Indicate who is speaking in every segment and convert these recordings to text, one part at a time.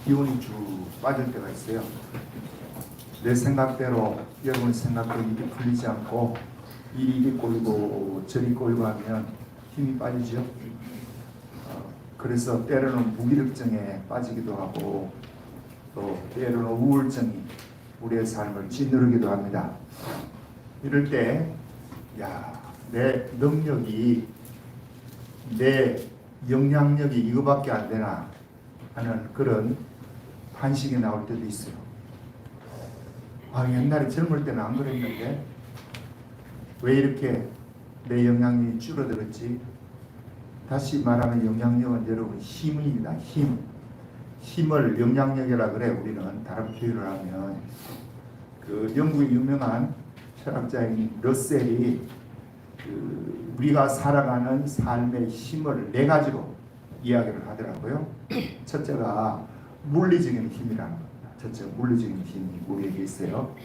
Speaker 1: 기운이 쭉 빠질 때가 있어요. 내 생각대로 여러분 생각대로 일이 풀리지 않고 이리 꼬이고 저리 꼬이고 하면 힘이 빠지죠. 그래서 때로는 무기력증에 빠지기도 하고 또 때로는 우울증이 우리의 삶을 짓누르기도 합니다. 이럴 때 내 능력이 내 영향력이 이거밖에 안 되나 하는 그런 판식이 나올 때도 있어요. 옛날에 젊을 때는 안 그랬는데 왜 이렇게 내 영향력이 줄어들었지? 다시 말하면 영향력은 여러분 힘입니다. 힘을 영향력이라 그래. 우리는 다른 표현을 하면 그 영국의 유명한 철학자인 러셀이 우리가 살아가는 삶의 힘을 네 가지로 이야기를 하더라고요. 첫째가 물리적인 힘이라는 겁니다. 첫째 물리적인 힘이 우리에게 있어요.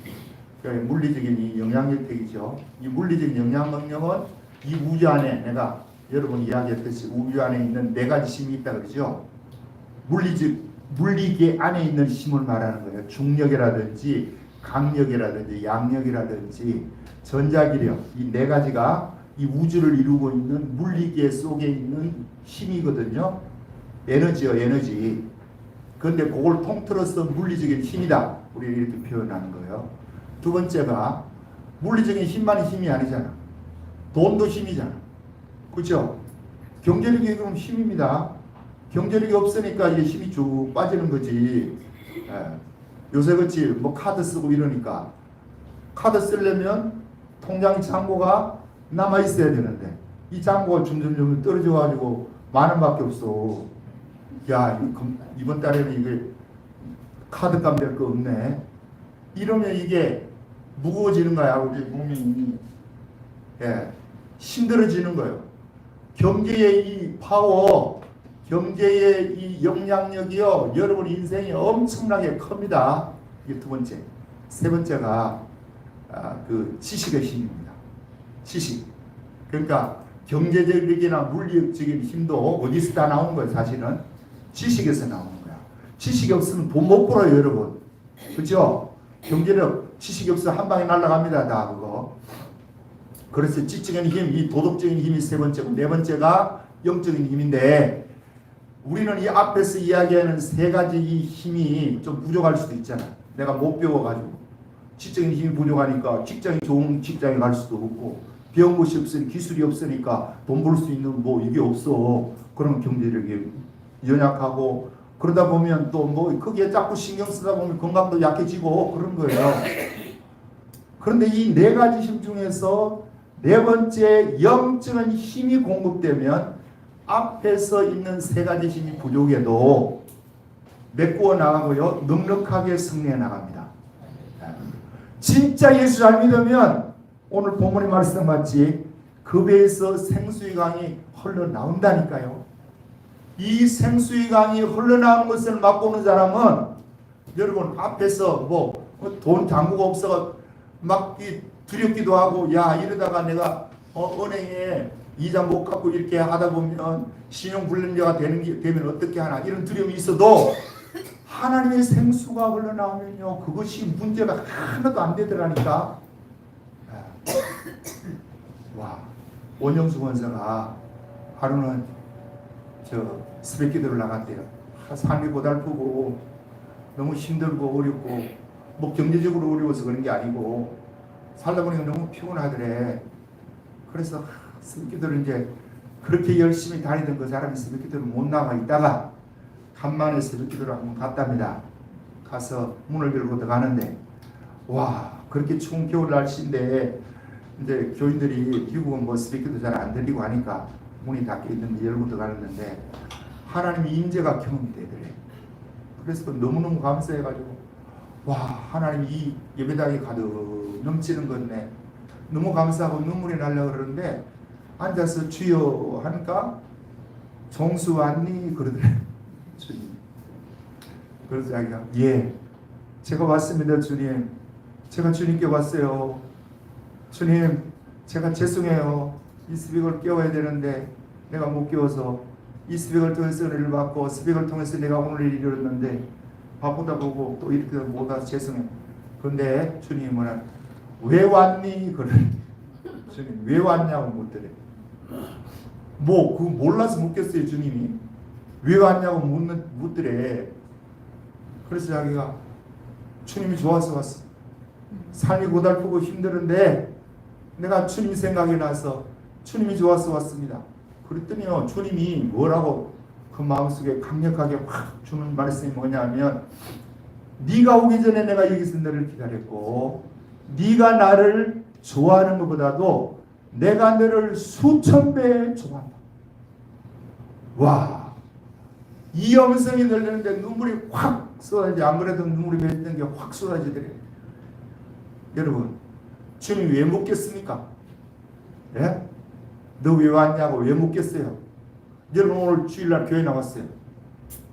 Speaker 1: 그러니까 물리적인 이 영향력이죠. 이 물리적인 영향력은 이 우주 안에 내가 여러분 이야기했듯이 우주 안에 있는 네 가지 힘이 있다 그러죠. 물리계 안에 있는 힘을 말하는 거예요. 중력이라든지 강력이라든지 양력이라든지 전자기력, 이 네 가지가 이 우주를 이루고 있는 물리계 속에 있는 힘이거든요. 에너지요, 에너지. 그런데 그걸 통틀어서 물리적인 힘이다. 우리 이렇게 표현하는 거예요. 두 번째가 물리적인 힘만이 힘이 아니잖아. 돈도 힘이잖아. 그렇죠? 경제력이 그럼 힘입니다. 경제력이 없으니까 이게 힘이 쭉 빠지는 거지. 요새 그렇지 뭐 카드 쓰고 이러니까 카드 쓰려면 통장 잔고가 남아 있어야 되는데 이 잔고가 점점 떨어져 가지고 만 원밖에 없어. 이번 달에는 이게 카드값 낼 거 없네. 이러면 이게 무거워지는 거야. 우리 몸이 힘들어지는 거예요. 경제의 이 파워, 경제의 이 영향력이요, 여러분 인생이 엄청나게 큽니다. 이게 두 번째. 세 번째가 그 지식의 힘입니다. 지식. 그러니까 경제적이나 물리적인 힘도 어디서 다 나온 거예요. 사실은 지식에서 나오는 거야. 지식이 없으면 돈 못 벌어요, 여러분. 그렇죠? 경제력, 지식이 없으면 한 방에 날아갑니다. 다 그거. 그래서 지적인 힘, 이 도덕적인 힘이 세 번째고, 네 번째가 영적인 힘인데, 우리는 이 앞에서 이야기하는 세 가지 이 힘이 좀 부족할 수도 있잖아. 내가 못 배워가지고. 지적인 힘이 부족하니까 직장이 좋은 직장에 갈 수도 없고, 배운 것이 없으니 기술이 없으니까 돈 벌 수 있는 뭐 이게 없어. 그러면 경제력이 연약하고, 그러다 보면 또 뭐 거기에 자꾸 신경 쓰다 보면 건강도 약해지고 그런 거예요. 그런데 이 네 가지 힘 중에서 네 번째 영적인 힘이 공급되면 앞에서 있는 세 가지 힘이 부족해도 메꾸어 나가고요. 넉넉하게 승리해 나갑니다. 진짜 예수 잘 믿으면 오늘 본문의 말씀 맞지? 그 배에서 생수의 강이 흘러나온다니까요. 이 생수의 강이 흘러나오는 것을 맛보는 사람은 여러분 앞에서 뭐 돈 잔고가 없어가 막 두렵기도 하고 이러다가 내가 은행에 이자 못 갚고 이렇게 하다 보면 신용불량자가 되면 어떻게 하나 이런 두려움이 있어도 하나님의 생수가 흘러나오면요 그것이 문제가 하나도 안 되더라니까. 원영수 권사가 하루는 새벽 기도를 나갔대요. 삶이 고달프고 너무 힘들고 어렵고 뭐 경제적으로 어려워서 그런 게 아니고 살다 보니까 너무 피곤하더래. 그래서 새벽 기도를 이제 그렇게 열심히 다니던 그 사람이 새벽 기도를 못 나가 있다가 간만에 새벽 기도를 한번 갔답니다. 가서 문을 열고 들어가는데 그렇게 추운 겨울 날씨인데 이제 교인들이 미국은 뭐 새벽 기도 잘 안 들리고 하니까 문이 닫혀 있는데 열고 들어가는데 하나님의 임재가 경험이 되더래. 그래서 너무너무 감사해가지고 하나님 이 예배당이 가득 넘치는 건데 너무 감사하고 눈물이 나려고 그러는데 앉아서 주여 하니까 종수 왔니? 그러더래. 주님. 그래서 자기가 제가 왔습니다 주님. 제가 주님께 왔어요. 주님 제가 죄송해요. 이 스백을 깨워야 되는데 내가 못 깨워서 이 스백을 통해서 은혜를 받고 스백을 통해서 내가 오늘 이루었는데 바쁘다 보고 또 이렇게 못 와서 죄송해. 근데 주님이 뭐라 왜 왔니? 그래. 주님 왜 왔냐고 묻더래. 뭐 그거 몰라서 묻겠어요 주님이. 왜 왔냐고 묻더래. 그래서 자기가 주님이 좋아서 왔어. 삶이 고달프고 힘들은데 내가 주님 생각이 나서 주님이 좋아서 왔습니다. 그랬더니요 주님이 뭐라고 그 마음속에 강력하게 확 주는 말씀이 뭐냐면 네가 오기 전에 내가 여기서 너를 기다렸고 네가 나를 좋아하는 것보다도 내가 너를 수천 배 좋아한다. 와, 이 음성이 들리는데 눈물이 확 쏟아지지. 안 그래도 눈물이 맺는 게 확 쏟아지더래. 여러분 주님이 왜 묻겠습니까? 예? 너 왜 왔냐고 왜 묻겠어요? 여러분 오늘 주일날 교회 나왔어요.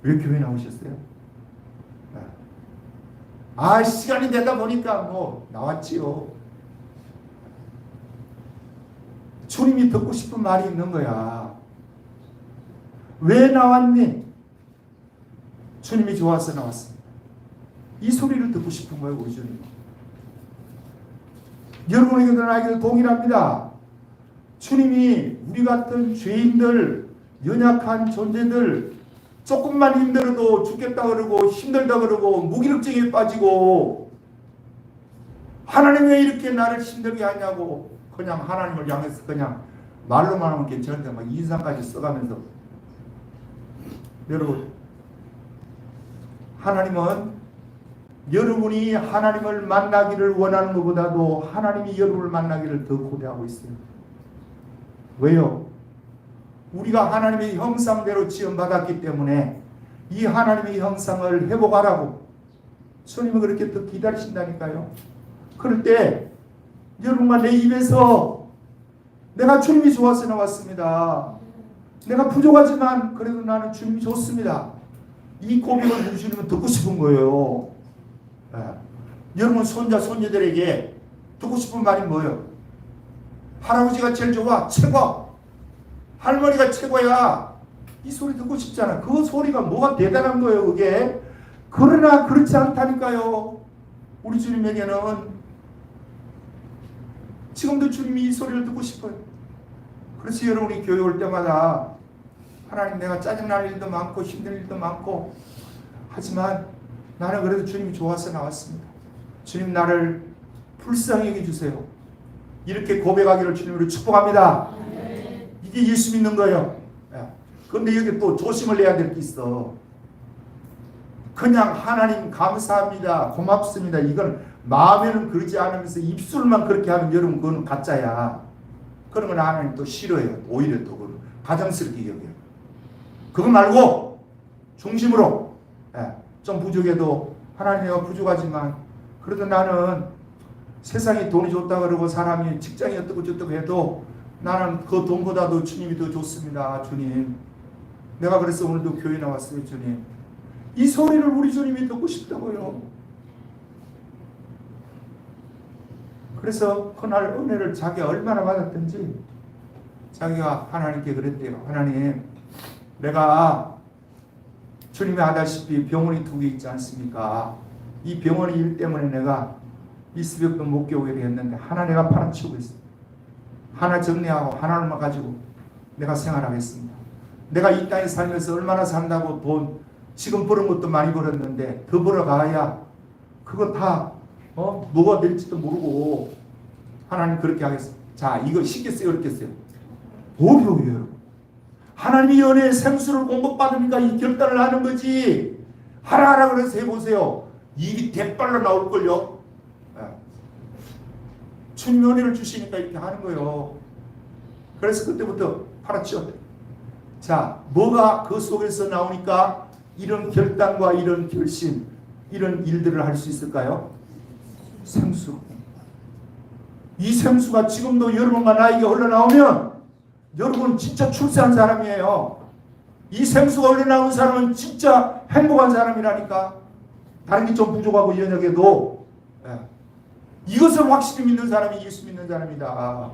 Speaker 1: 왜 교회 나오셨어요? 아 시간이 되다 보니까 뭐 나왔지요. 주님이 듣고 싶은 말이 있는 거야. 왜 나왔니? 주님이 좋아서 나왔습니다. 이 소리를 듣고 싶은 거예요 우리 주님. 여러분에게도 나에게도 동일합니다. 주님이 우리 같은 죄인들, 연약한 존재들, 조금만 힘들어도 죽겠다 그러고 힘들다 그러고 무기력증에 빠지고 하나님 왜 이렇게 나를 힘들게 하냐고 그냥 하나님을 향해서 그냥 말로만 하면 괜찮은데 막 인상까지 써가면서 여러분 하나님은 여러분이 하나님을 만나기를 원하는 것보다도 하나님이 여러분을 만나기를 더 고대하고 있어요. 왜요? 우리가 하나님의 형상대로 지음받았기 때문에 이 하나님의 형상을 회복하라고 주님은 그렇게 더 기다리신다니까요. 그럴 때 여러분과 내 입에서 내가 주님이 좋아서 나왔습니다. 내가 부족하지만 그래도 나는 주님이 좋습니다. 이 고백을 우리 주님은 듣고 싶은 거예요. 네. 여러분 손자 손녀들에게 듣고 싶은 말이 뭐예요? 할아버지가 제일 좋아. 최고. 할머니가 최고야. 이 소리 듣고 싶잖아. 그 소리가 뭐가 대단한 거예요 그게. 그러나 그렇지 않다니까요. 우리 주님에게는 지금도 주님이 이 소리를 듣고 싶어요. 그래서 여러분이 교회 올 때마다 하나님 내가 짜증나는 일도 많고 힘든 일도 많고 하지만 나는 그래도 주님이 좋아서 나왔습니다. 주님 나를 불쌍히 여겨주세요. 이렇게 고백하기를 주님으로 축복합니다. 이게 예수 믿는 거예요. 그런데 여기 또 조심을 해야 될 게 있어. 그냥 하나님 감사합니다. 고맙습니다. 이건 마음에는 그러지 않으면서 입술만 그렇게 하면 여러분 그건 가짜야. 그런 건 하나님 또 싫어해요. 오히려 또 그걸 가정스럽게 여겨요. 그거 말고 중심으로 좀 부족해도 하나님 내가 부족하지만 그래도 나는 세상이 돈이 좋다 그러고 사람이 직장이 어떻고 저떻고 해도 나는 그 돈보다도 주님이 더 좋습니다. 주님 내가 그래서 오늘도 교회 나왔어요. 주님 이 소리를 우리 주님이 듣고 싶다고요. 그래서 그날 은혜를 자기가 얼마나 받았든지 자기가 하나님께 그랬대요. 하나님 내가 주님이 아다시피 병원이 2개 있지 않습니까? 이 병원 일 때문에 내가 이 새벽도 못 깨우게 되었는데 하나 내가 팔아치우고 있습니다. 하나 정리하고 하나만 가지고 내가 생활하겠습니다. 내가 이 땅에 살면서 얼마나 산다고 돈 지금 버는 것도 많이 벌었는데 더 벌어가야 그거 다 뭐가 될지도 모르고 하나님 그렇게 하겠습니다. 자 이거 쉽겠어요 어렵겠어요? 어려워요. 하나님이 연애의 생수를 공급받으니까 이 결단을 하는 거지. 하라 그래서 해보세요. 일이 대빨로 나올걸요. 주님 은혜를 주시니까 이렇게 하는 거예요. 그래서 그때부터 팔아치웠대. 자, 뭐가 그 속에서 나오니까 이런 결단과 이런 결심, 이런 일들을 할 수 있을까요? 생수. 이 생수가 지금도 여러분과 나에게 흘러나오면 여러분 진짜 출세한 사람이에요. 이 생수가 흘러나온 사람은 진짜 행복한 사람이라니까. 다른 게 좀 부족하고 연약해도 이것을 확실히 믿는 사람이 예수 믿는 사람이다.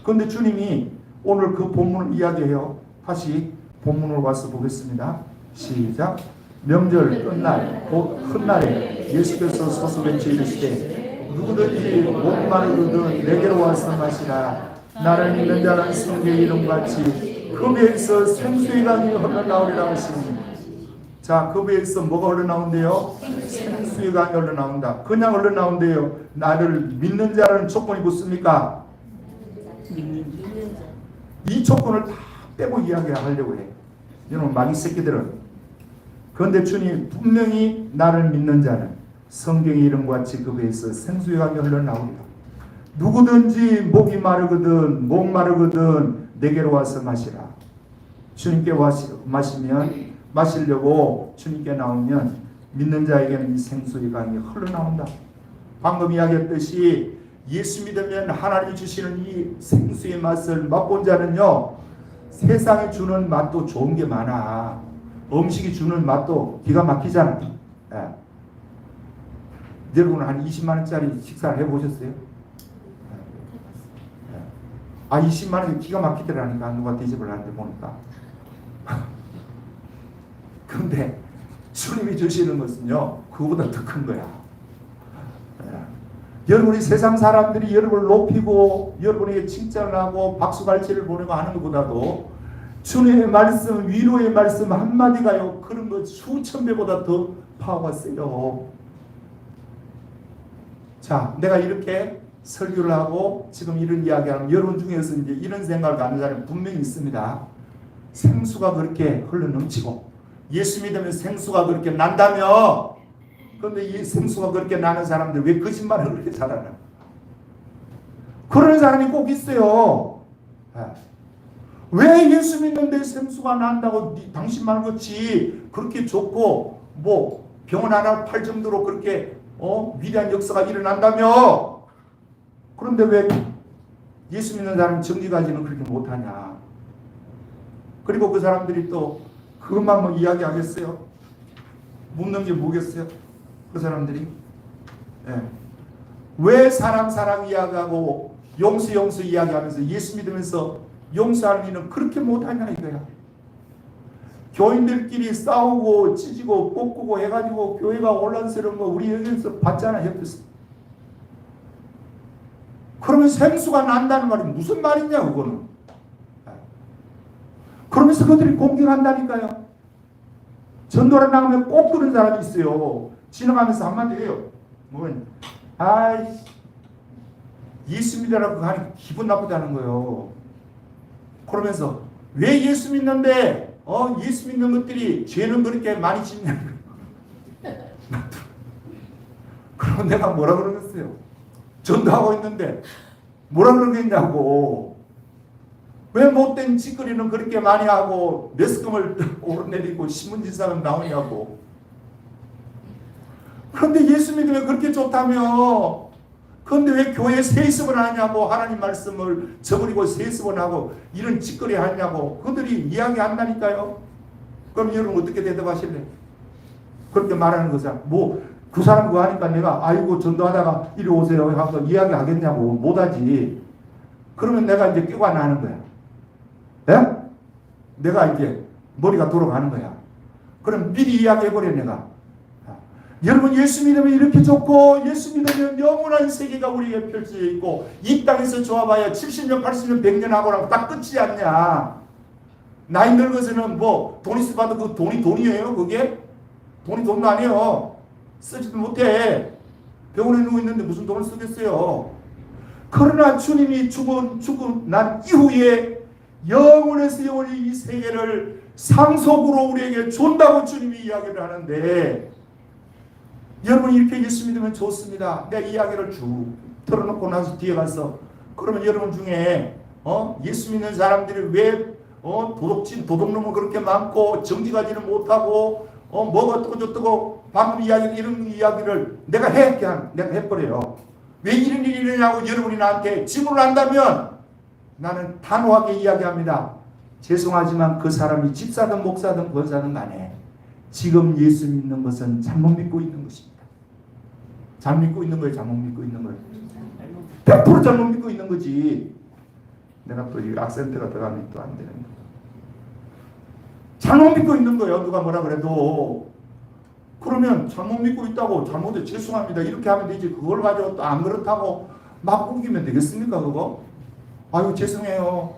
Speaker 1: 그런데 주님이 오늘 그 본문을 이야기해요. 다시 본문으로 와서 보겠습니다. 시작. 명절 끝날 곧 훗날에 예수께서 소sob에 이르시되 누구든지 목마르거든 내게로 와서 마시라. 나를 믿는 자는 성경의 이름같이 그 배에서 생수의 강이 흘러나오리라 하시니. 자, 그 배에서 뭐가 흘러나온대요? 생수의 강이 흘러나온다. 그냥 흘러나온대요. 나를 믿는 자라는 조건이 묻습니까? 이 조건을 다 빼고 이야기하려고 해. 여러분 마귀 새끼들은. 그런데 주님 분명히 나를 믿는 자는 성경의 이름과 같이 그 배에서 생수의 강이 흘러나오리라. 누구든지 목이 마르거든 목 마르거든 내게로 와서 마시라. 주님께 마시면 마시려고 주님께 나오면 믿는 자에게는 이 생수의 강이 흘러나온다. 방금 이야기했듯이 예수 믿으면 하나님이 주시는 이 생수의 맛을 맛본 자는요, 세상이 주는 맛도 좋은 게 많아. 음식이 주는 맛도 기가 막히잖아. 예. 여러분 한 20만 원짜리 식사를 해보셨어요? 예. 아 20만 원이 기가 막히더라니까. 누가 대접을 하는데 보니까. 그런데 주님이 주시는 것은요 그거보다 더 큰 거야. 여러분이 세상 사람들이 여러분을 높이고 여러분에게 칭찬을 하고 박수갈채를 보내고 하는 것보다도 주님의 말씀, 위로의 말씀 한마디가요 그런 것 수천 배보다 더 파워가 세요. 자, 내가 이렇게 설교를 하고 지금 이런 이야기하면 여러분 중에서 이제 이런 생각을 갖는 사람이 분명히 있습니다. 생수가 그렇게 흘러넘치고 예수 믿으면 생수가 그렇게 난다며. 그런데 이 생수가 그렇게 나는 사람들 왜 거짓말을 그렇게 잘하나? 그런 사람이 꼭 있어요. 왜 예수 믿는데 생수가 난다고 당신만 그렇지 그렇게 좋고 뭐 병원 하나 팔 정도로 그렇게 위대한 역사가 일어난다며? 그런데 왜 예수 믿는 사람 정지까지는 그렇게 못하냐? 그리고 그 사람들이 또 그것만 뭐 이야기하겠어요? 묻는 게 뭐겠어요? 그 사람들이 왜 사랑 이야기하고 용서 이야기하면서 예수 믿으면서 용서하는 일은 그렇게 못하냐 이거야. 교인들끼리 싸우고 찢고 꽂고 해가지고 교회가 혼란스러운 거 우리 여기서 봤잖아 옆에서. 그러면 생수가 난다는 말이 무슨 말이냐 그거는. 그러면서 그들이 공격한다니까요. 전도를 나가면 꼭 그런 사람이 있어요. 지나가면서 한마디 해요. 아이씨, 예수 믿으라고 하니 기분 나쁘다는 거예요. 그러면서 왜 예수 믿는데 예수 믿는 것들이 죄는 그렇게 많이 짓냐고. 그럼 내가 뭐라 그러겠어요? 전도하고 있는데 뭐라 그러겠냐고. 왜 못된 짓거리는 그렇게 많이 하고 매스컴을 오르내리고 신문지사는 나오냐고. 그런데 예수 믿으면 그렇게 좋다며. 그런데 왜 교회에 세습을 하냐고. 하나님 말씀을 저버리고 세습을 하고 이런 짓거리 하냐고. 그들이 이야기한다니까요. 그럼 여러분 어떻게 대답하실래? 그렇게 말하는 거잖아. 뭐 그 사람 그거 하니까 내가 아이고 전도하다가 이리 오세요 하고 이야기하겠냐고. 못하지. 그러면 내가 이제 끼가 나는 거야. 예? 내가 이제 머리가 돌아가는 거야. 그럼 미리 이야기해버려 내가. 여러분 예수 믿으면 이렇게 좋고 예수 믿으면 영원한 세계가 우리에게 펼쳐져 있고 이 땅에서 좋아봐야 70년 80년 100년 하고라고 딱 끝이 않냐. 나이 늙어서는 뭐 돈 있어봐도 그 돈이 돈이에요 그게? 돈이 돈도 아니에요. 쓰지도 못해. 병원에 누워있는데 무슨 돈을 쓰겠어요. 그러나 주님이 죽고 난 이후에 영원에서 영원히 이 세계를 상속으로 우리에게 준다고 주님이 이야기를 하는데 여러분 이렇게 예수 믿으면 좋습니다. 내가 이야기를 쭉 털어놓고 나서 뒤에 가서 그러면 여러분 중에 예수 믿는 사람들이 왜 도둑놈은 그렇게 많고 정직하지는 못하고 뭐가 어쩌고 방금 이런 이야기를 내가 해버려요. 왜 이런 일이 일어나고 여러분이 나한테 질문을 한다면 나는 단호하게 이야기합니다. 죄송하지만 그 사람이 집사든 목사든 권사든 간에 지금 예수 믿는 것은 잘못 믿고 있는 것입니다. 잘 믿고 있는 거예요? 잘못 믿고 있는 거예요? 100% 잘못 믿고 있는 거지. 내가 또 이 악센트가 들어가면 또 안 되는 거예요. 잘못 믿고 있는 거예요. 누가 뭐라 그래도. 그러면 잘못 믿고 있다고 잘못해 죄송합니다 이렇게 하면 되지. 그걸 가지고 또 안 그렇다고 막 우기면 되겠습니까 그거? 아유 죄송해요.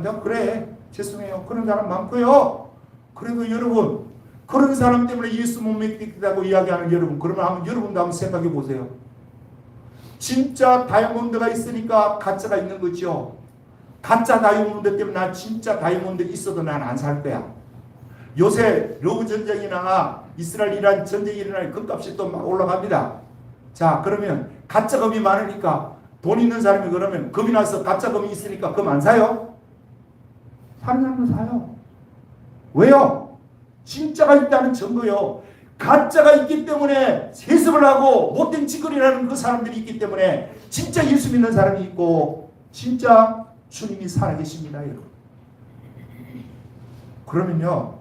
Speaker 1: 내가 그래 죄송해요. 그런 사람 많고요. 그래도 여러분 그런 사람 때문에 예수 못 믿겠다고 이야기하는 여러분, 그러면 한번 여러분도 한번 생각해 보세요. 진짜 다이아몬드가 있으니까 가짜가 있는 거죠. 가짜 다이아몬드 때문에 나 진짜 다이아몬드 있어도 난 안 살 거야. 요새 러브 전쟁이나 이스라엘 이란 전쟁이 일어나니 금값이 또 막 올라갑니다. 자 그러면 가짜 금이 많으니까 돈 있는 사람이 그러면 금이 나서 가짜 금이 있으니까 금 안 사요? 사는 사람은 사요. 왜요? 진짜가 있다는 증거요. 가짜가 있기 때문에 세습을 하고 못된 짓거리라는 그 사람들이 있기 때문에 진짜 예수 믿는 사람이 있고 진짜 주님이 살아계십니다 여러분. 그러면요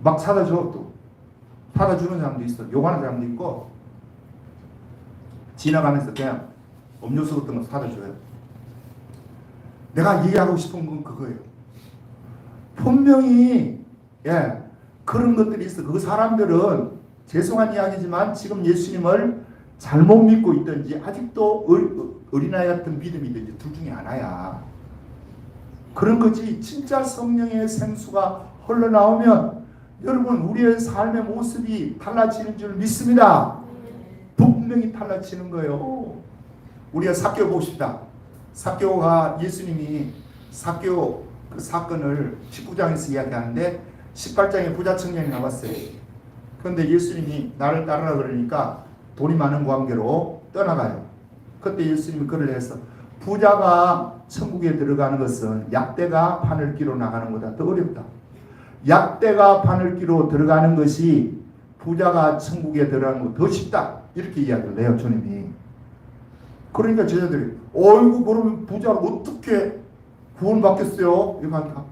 Speaker 1: 막 사다 줘. 또 사다 주는 사람도 있어. 욕하는 사람도 있고 지나가면서 그냥 음료수 같은 거 사다 줘요. 내가 얘기하고 싶은 건 그거예요. 분명히 그런 것들이 있어. 그 사람들은 죄송한 이야기지만 지금 예수님을 잘못 믿고 있든지 아직도 어린아이 같은 믿음이든지 둘 중에 하나야. 그런 거지. 진짜 성령의 생수가 흘러나오면 여러분 우리의 삶의 모습이 달라지는 줄 믿습니다. 분명히 달라지는 거예요. 우리가 삭개오 봅시다. 삭개오가 예수님이 삭개오 그 사건을 19장에서 이야기하는데 18장에 부자 청년이 나왔어요. 그런데 예수님이 나를 따르라 그러니까 돈이 많은 관계로 떠나가요. 그때 예수님이 그를 해서 부자가 천국에 들어가는 것은 약대가 바늘기로 나가는 것보다 더 어렵다. 약대가 바늘기로 들어가는 것이 부자가 천국에 들어가는 것 더 쉽다. 이렇게 이야기를 해요 주님이. 그러니까 제자들이 어이구 그러면 부자를 어떻게 구원받겠어요? 이렇게 하니까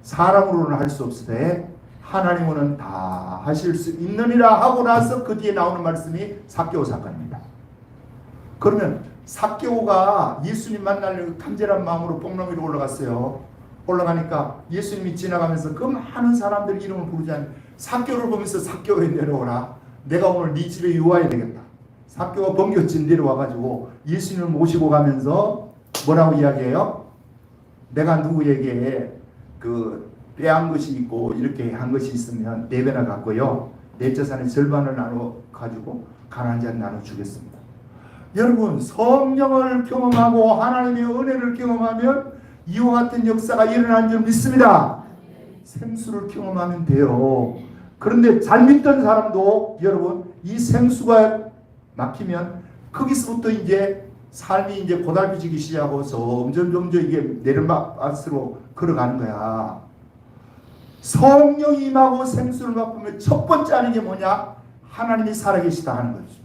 Speaker 1: 사람으로는 할 수 없으되 하나님은 다 하실 수 있느니라 하고 나서 그 뒤에 나오는 말씀이 삭개오 사건입니다. 그러면 삭개오가 예수님 만나려고 간절한 마음으로 뽕놈 위로 올라갔어요. 올라가니까 예수님이 지나가면서 그 많은 사람들 이름을 부르지 않는 삭개오를 보면서 삭개오에 내려오라. 내가 오늘 네 집에 유화해야 되겠다. 삭개오가 번개친 내려와가지고 예수님을 모시고 가면서 뭐라고 이야기해요? 내가 누구에게 그 빼앗은 것이 있고 이렇게 한 것이 있으면 4배나 갖고요. 내 재산의 절반을 나눠 가지고 가난한 자는 나눠 주겠습니다. 여러분 성령을 경험하고 하나님의 은혜를 경험하면 이와 같은 역사가 일어나는 줄 믿습니다. 생수를 경험하면 돼요. 그런데 잘 믿던 사람도 여러분 이 생수가 막히면 거기서부터 이제 삶이 이제 고달프지기 시작하고 점점 이게 내리막으로 걸어가는 거야. 성령이 임하고 생수를 맛보면 첫 번째 하는 게 뭐냐? 하나님이 살아계시다 하는 것입니다.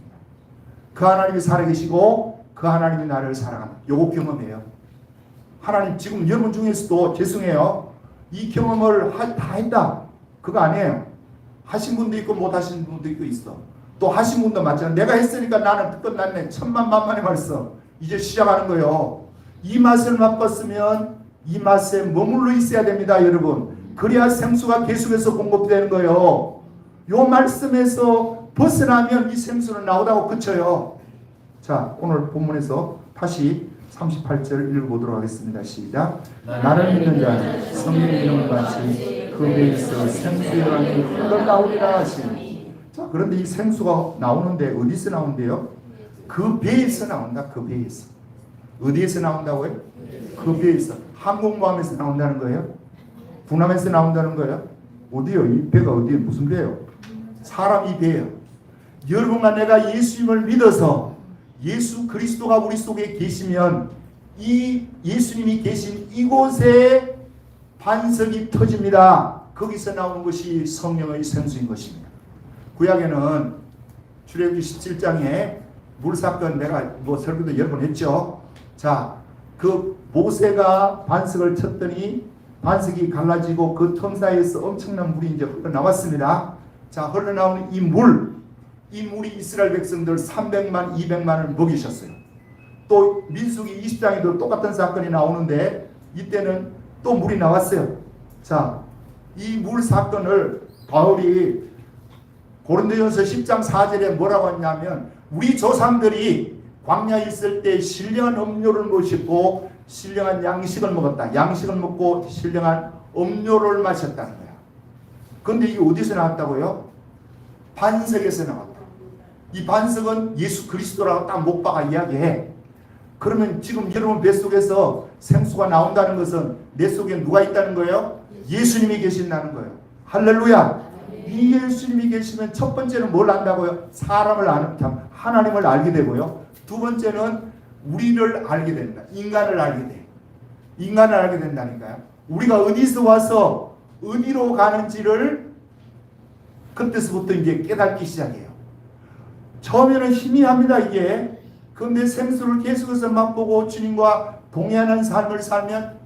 Speaker 1: 그 하나님이 살아계시고 그 하나님이 나를 사랑한다. 요거 경험해요. 하나님 지금 여러분 중에서도 죄송해요. 이 경험을 다 했다. 그거 아니에요. 하신 분도 있고 못 하신 분도 있어. 또 하신 분도 맞잖아. 내가 했으니까 나는 끝났네. 천만만만의 말씀. 이제 시작하는 거예요. 이 맛을 맛봤으면 이 맛에 머물러 있어야 됩니다, 여러분. 그래야 생수가 계속해서 공급되는 거예요. 요 말씀에서 벗어나면 이 생수는 나오다고 그쳐요. 자, 오늘 본문에서 다시 38절 읽어보도록 하겠습니다. 시작. 나를 믿는 자는 성령의 이름을 같이 그 배에서 생수의 강이 흘러나오리라 하시니. 자, 그런데 이 생수가 나오는데 어디서 나온대요? 그 배에서 나온다. 그 배에서. 어디에서 나온다고요? 그 배에서. 항공모함에서 나온다는 거예요? 군함에서 나온다는 거예요? 어디요? 이 배가 어디에 무슨 배예요? 사람이 배예요. 여러분과 내가 예수님을 믿어서 예수 그리스도가 우리 속에 계시면 이 예수님이 계신 이곳에 반석이 터집니다. 거기서 나오는 것이 성령의 생수인 것입니다. 구약에는 출애굽기 17장에 물사건 내가 설교도 여러 번 했죠. 자, 그 모세가 반석을 쳤더니 반석이 갈라지고 그 틈 사이에서 엄청난 물이 이제 흘러나왔습니다. 자, 흘러나오는 이 물이 이스라엘 백성들 300만, 200만을 먹이셨어요. 또 민수기 20장에도 똑같은 사건이 나오는데 이때는 또 물이 나왔어요. 자, 이 물 사건을 바울이 고린도전서 10장 4절에 뭐라고 했냐면 우리 조상들이 광야에 있을 때 신령한 음료를 마셨고 신령한 양식을 먹었다. 양식을 먹고 신령한 음료를 마셨다는 거야. 그런데 이게 어디서 나왔다고요? 반석에서 나왔다. 이 반석은 예수 그리스도라고 딱 못 박아 이야기해. 그러면 지금 여러분 뱃속에서 생수가 나온다는 것은 내 속에 누가 있다는 거예요? 예수님이 계신다는 거예요. 할렐루야. 이 예수님이 계시면 첫 번째는 뭘 안다고요? 사람을 아는, 하나님을 알게 되고요. 두 번째는 우리를 알게 된다. 인간을 알게 돼. 인간을 알게 된다니까요. 우리가 어디서 와서 어디로 가는지를 그때서부터 이제 깨닫기 시작해요. 처음에는 희미합니다, 이게. 그런데 생수를 계속해서 맛보고 주님과 동행하는 삶을 살면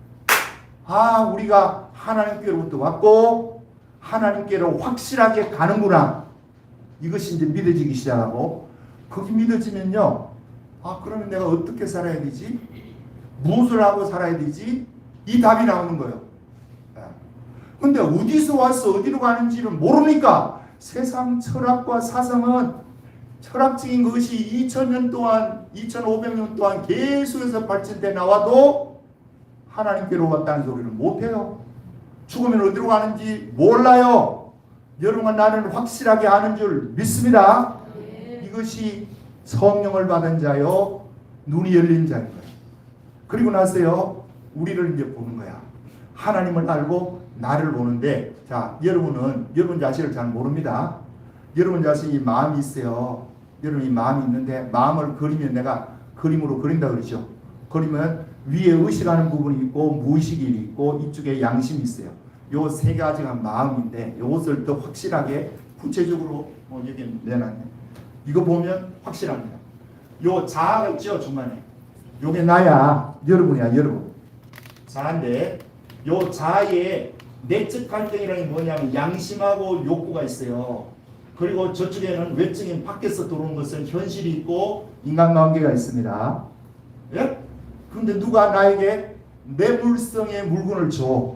Speaker 1: 우리가 하나님께로부터 왔고 하나님께로 확실하게 가는구나. 이것이 이제 믿어지기 시작하고 그게 믿어지면요. 그러면 내가 어떻게 살아야 되지? 무엇을 하고 살아야 되지? 이 답이 나오는 거예요. 근데 어디서 와서 어디로 가는지를 모르니까 세상 철학과 사상은 철학적인 것이 2000년 동안 2500년 동안 계속해서 발전돼 나와도 하나님께로 왔다는 소리를 못해요. 죽으면 어디로 가는지 몰라요. 여러분과 나는 확실하게 아는 줄 믿습니다. 이것이 성령을 받은 자요 눈이 열린 자인 거예요. 그리고 나서요 우리를 이제 보는 거야. 하나님을 알고 나를 보는데 자 여러분은 여러분 자신을 잘 모릅니다. 여러분 자신이 마음이 있어요. 여러분이 마음이 있는데 마음을 그리면 내가 그림으로 그린다 그러죠. 그리면 위에 의식하는 부분이 있고 무의식이 있고 이쪽에 양심이 있어요. 요 세 가지가 마음인데 이것을 더 확실하게 구체적으로 여기 내놨네. 이거 보면 확실합니다. 요 자아가 있죠 중간에. 요게 나야. 여러분이야 여러분. 자아인데 요 자아에 내적 갈등이라는 게 뭐냐면 양심하고 욕구가 있어요. 그리고 저쪽에는 외적인 밖에서 들어오는 것은 현실이 있고 인간관계가 있습니다. 예? 그런데 누가 나에게 내 물성의 물건을 줘.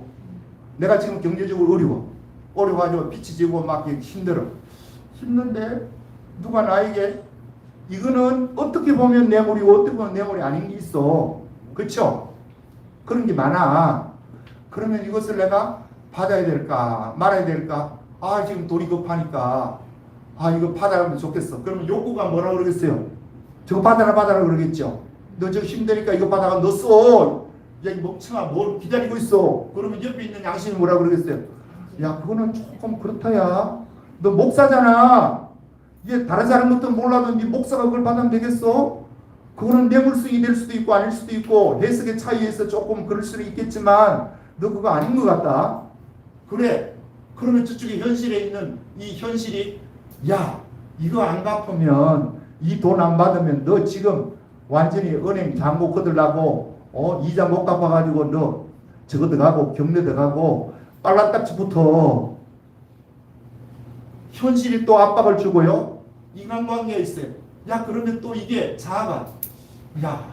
Speaker 1: 내가 지금 경제적으로 어려워가지고 피치지고 막 힘들어. 힘든데 누가 나에게 이거는 어떻게 보면 뇌물이고 어떻게 보면 뇌물이 아닌 게 있어. 그렇죠? 그런 게 많아. 그러면 이것을 내가 받아야 될까 말아야 될까? 지금 돈이 급하니까 이거 받아가면 좋겠어. 그러면 욕구가 뭐라 그러겠어요? 저거 받아라 그러겠죠. 너 저거 힘드니까 이거 받아가 너 써. 야, 이 멍청아 뭘 기다리고 있어. 그러면 옆에 있는 양심이 뭐라 그러겠어요? 야, 그거는 조금 그렇다야. 너 목사잖아. 이게 다른 사람 것도 몰라도 네 목사가 그걸 받으면 되겠어? 그거는 뇌물성이 될 수도 있고 아닐 수도 있고 해석의 차이에서 조금 그럴 수는 있겠지만 너 그거 아닌 것 같다. 그래. 그러면 저쪽에 현실에 있는 이 현실이 야, 이거 안 갚으면 이 돈 안 받으면 너 지금 완전히 은행 잔고 거들라고 이자 못 갚아가지고 너 저거 들어가고 경매 들어가고 빨라딱지부터 현실이 또 압박을 주고요. 인간관계가 있어요. 야, 그러면 또 이게 자아가 야,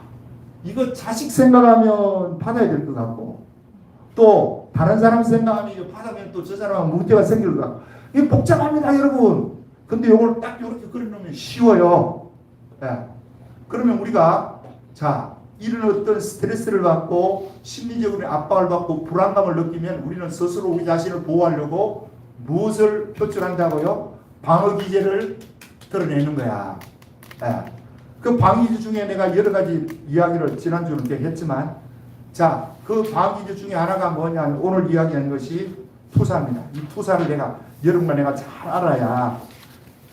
Speaker 1: 이거 자식 생각하면 받아야 될 것 같고 또 다른 사람 생각하면 이거 받으면 또 저 사람은 문제가 생길 것 같고 이게 복잡합니다 여러분. 근데 이걸 딱 이렇게 그려놓으면 쉬워요. 예. 그러면 우리가 이런 어떤 스트레스를 받고 심리적으로 압박을 받고 불안감을 느끼면 우리는 스스로 우리 자신을 보호하려고 무엇을 표출한다고요? 방어 기제를 드러내는 거야. 예. 그 방어 기제 중에 내가 여러 가지 이야기를 지난주는 했지만 그 방어 기제 중에 하나가 뭐냐면 오늘 이야기하는 것이 투사입니다. 이 투사를 여러분과 내가 잘 알아야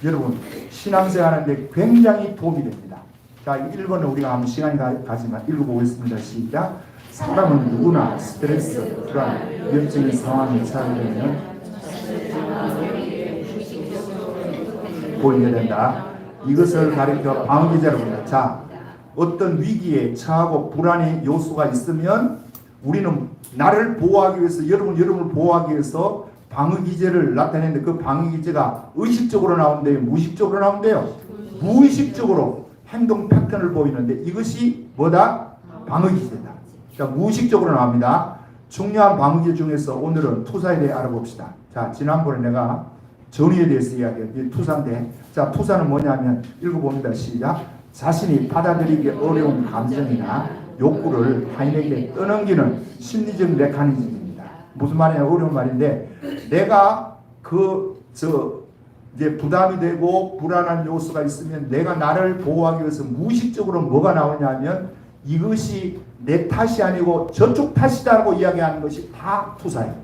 Speaker 1: 여러분 신앙생활하는데 굉장히 도움이 됩니다. 1번은 우리가 아무 시간이 가지만 읽어보겠습니다. 시작. 사람은 누구나 스트레스, 불안, 위협적인 상황에 처하면 보이게 된다. 이것을 가리켜 방어기제라고 합니다. 어떤 위기에 처하고 불안의 요소가 있으면 우리는 나를 보호하기 위해서 여러분을 보호하기 위해서 방어기제를 나타내는데 그 방어기제가 의식적으로 나온대요? 무의식적으로 나온대요? 무의식적으로 행동 패턴을 보이는데 이것이 뭐다? 방어기제다. 무의식적으로 나옵니다. 중요한 방어기제 중에서 오늘은 투사에 대해 알아봅시다. 지난번에 내가 전의에 대해서 이야기해요. 이게 투사인데, 자, 투사는 뭐냐면 읽어봅니다. 시작. 자신이 받아들이기 어려운 감정이나 욕구를 타인에게 떠넘기는 심리적 메커니즘입니다. 무슨 말이냐, 어려운 말인데, 내가 이제 부담이 되고 불안한 요소가 있으면 내가 나를 보호하기 위해서 무의식적으로 뭐가 나오냐면 이것이 내 탓이 아니고 저쪽 탓이다라고 이야기하는 것이 다 투사예요.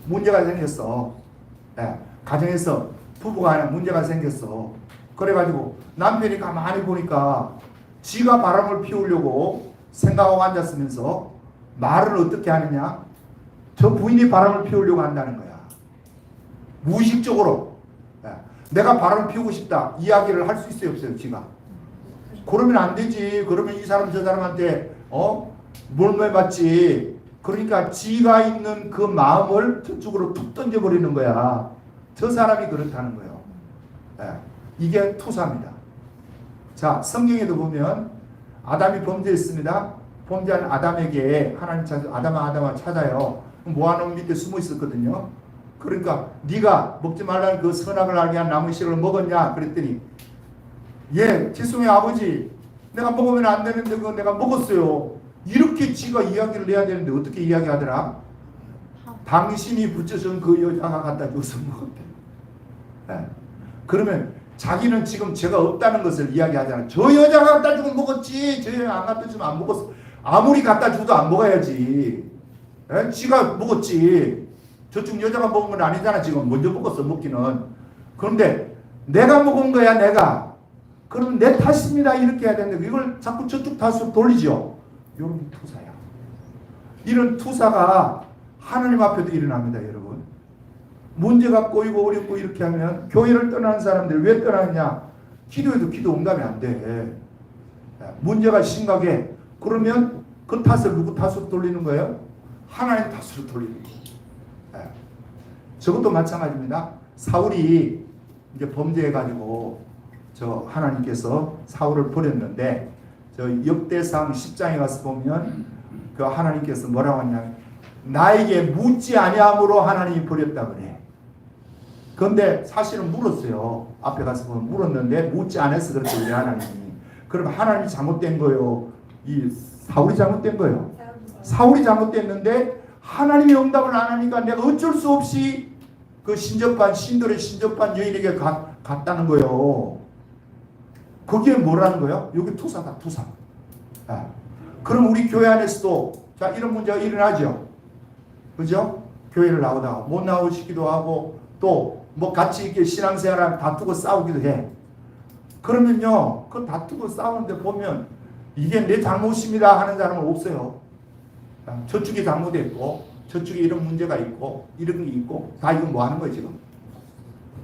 Speaker 1: 문제가 생겼어. 네. 가정에서 부부가 하나 문제가 생겼어. 그래가지고 남편이 가만히 보니까 지가 바람을 피우려고 생각하고 앉았으면서 말을 어떻게 하느냐? 저 부인이 바람을 피우려고 한다는 거야. 무의식적으로. 내가 바람을 피우고 싶다. 이야기를 할 수 있어요, 없어요, 지가? 그러면 안 되지. 그러면 이 사람 저 사람한테 몰매맞지. 그러니까 지가 있는 그 마음을 저쪽으로 툭 던져버리는 거야. 저 사람이 그렇다는 거예요. 이게 투사입니다. 자, 성경에도 보면 아담이 범죄했습니다. 범죄한 아담에게 하나님 찾아 아담아 찾아요. 모아놓은 밑에 숨어 있었거든요. 그러니까 네가 먹지 말라는 그 선악을 알게 한 나무 씨를 먹었냐? 그랬더니 예, 죄송해요 아버지. 내가 먹으면 안 되는데 그거 내가 먹었어요. 이렇게 지가 이야기를 해야 되는데 어떻게 이야기하더라? 당신이 붙여준 그 여자가 갖다 줘서 먹었대. 네. 그러면 자기는 지금 죄가 없다는 것을 이야기하잖아. 저 여자가 갖다 주고 먹었지. 저 여자 안 갖다 주면 안 먹었어. 아무리 갖다 줘도 안 먹어야지. 네? 지가 먹었지. 저쪽 여자가 먹은 건 아니잖아. 지금 먼저 먹었어. 먹기는. 그런데 내가 먹은 거야. 내가. 그러면 내 탓입니다. 이렇게 해야 되는데 이걸 자꾸 저쪽 탓으로 돌리죠. 이런 게 투사야. 이런 투사가 하나님 앞에도 일어납니다. 여러분. 문제가 꼬이고 어렵고 이렇게 하면 교회를 떠나는 사람들 왜 떠나느냐? 기도해도 기도 응답이 안 돼. 문제가 심각해. 그러면 그 탓을 누구 탓으로 돌리는 거예요? 하나님 탓으로 돌리는 거예요. 저것도 마찬가지입니다. 사울이 이제 범죄해가지고 하나님께서 사울을 버렸는데 역대상 10장에 가서 보면 그 하나님께서 뭐라고 하냐면 나에게 묻지 아니함으로 하나님이 버렸다 그래. 그런데 사실은 물었어요. 앞에 가서 보면 물었는데 묻지 않아서 그렇게 우리 하나님이. 그럼 하나님이 잘못된 거예요? 이 사울이 잘못된 거예요? 사울이 잘못됐는데 하나님이 응답을 안 하니까 내가 어쩔 수 없이 그 신들의 신접한 여인에게 갔다는 거예요. 그게 뭐라는 거예요? 여기 투사다, 투사. 그럼 우리 교회 안에서도 자 이런 문제가 일어나죠. 그죠? 교회를 나오다가 못 나오시기도 하고 또 뭐 같이 이렇게 신앙생활하면 다투고 싸우기도 해. 그러면요, 그 다투고 싸우는데 보면 이게 내 잘못입니다 하는 사람은 없어요. 저쪽이 잘못했고 저쪽에 이런 문제가 있고 이런 게 있고 다 이건 뭐 하는 거예요 지금.